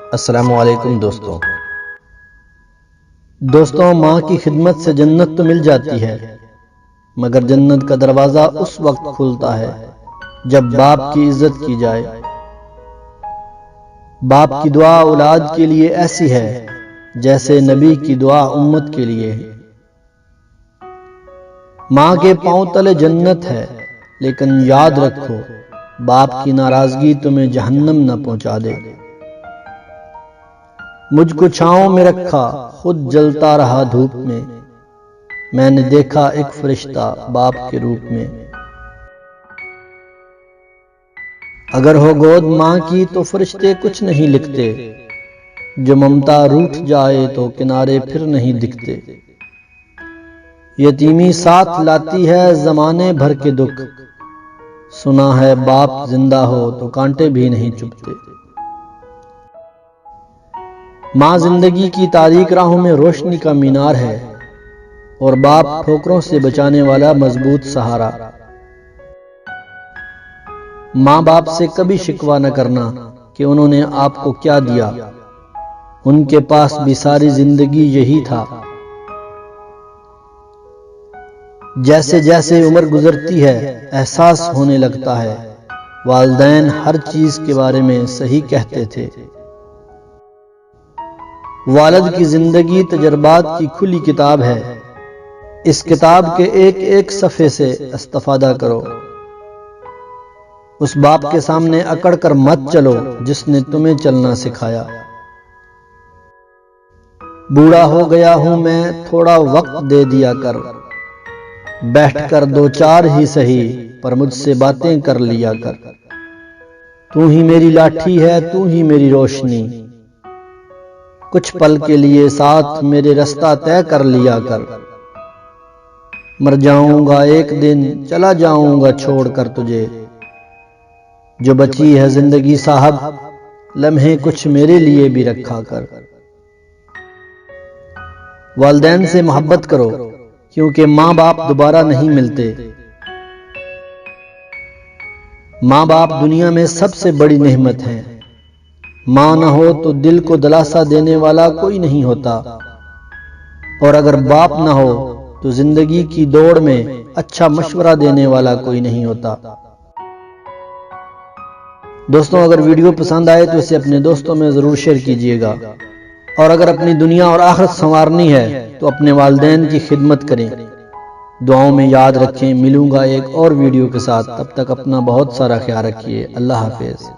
अस्सलामुअलैकुम दोस्तों, माँ की खिदमत से जन्नत तो मिल जाती है, मगर जन्नत का दरवाज़ा उस वक्त खुलता है जब बाप की इज्जत की जाए। बाप की दुआ औलाद के लिए ऐसी है जैसे नबी की दुआ उम्मत के लिए है। माँ के पांव तले जन्नत है, लेकिन याद रखो बाप की नाराजगी तुम्हें जहन्नम न पहुंचा दे। मुझको छांव में रखा, खुद जलता रहा धूप में। मैंने देखा एक फरिश्ता बाप के रूप में। अगर हो गोद माँ की तो फरिश्ते कुछ नहीं लिखते, जो ममता रूठ जाए तो किनारे फिर नहीं दिखते। यतीमी साथ लाती है जमाने भर के दुख, सुना है बाप जिंदा हो तो कांटे भी नहीं चुभते। माँ जिंदगी की तारीक राहों में रोशनी का मीनार है, और बाप ठोकरों से बचाने वाला मजबूत सहारा। माँ बाप से कभी शिकवा न करना कि उन्होंने आपको क्या दिया, उनके पास भी सारी जिंदगी यही था। जैसे जैसे उम्र गुजरती है एहसास होने लगता है, वालिदैन हर चीज के बारे में सही कहते थे। वालिद की जिंदगी तजर्बात की खुली किताब है, इस किताब के एक एक सफ़े से इस्तिफादा करो। उस बाप के सामने अकड़ कर मत चलो जिसने तुम्हें चलना सिखाया। बूढ़ा हो गया हूं मैं, थोड़ा वक्त दे दिया कर, बैठकर दो चार ही सही पर मुझसे बातें कर लिया कर। तू ही मेरी लाठी है, तू ही मेरी रोशनी, कुछ पल के लिए साथ मेरे रास्ता तय कर लिया कर। मर जाऊंगा एक दिन, चला जाऊंगा छोड़कर तुझे, जो बची है जिंदगी साहब लम्हे कुछ मेरे लिए भी रखा कर। वालिदैन से मोहब्बत करो, क्योंकि माँ बाप दोबारा नहीं मिलते। माँ बाप दुनिया में सबसे बड़ी नेमत है। माँ न हो तो दिल को दिलासा देने वाला कोई नहीं होता, और अगर बाप न हो तो जिंदगी की दौड़ में अच्छा मशवरा देने वाला कोई नहीं होता। दोस्तों, अगर वीडियो पसंद आए तो इसे अपने दोस्तों में जरूर शेयर कीजिएगा, और अगर अपनी दुनिया और आखिरत संवारनी है तो अपने वालिदैन की खिदमत करें। दुआओं में याद रखें। मिलूंगा एक और वीडियो के साथ, तब तक अपना बहुत सारा ख्याल रखिए। अल्लाह हाफिज।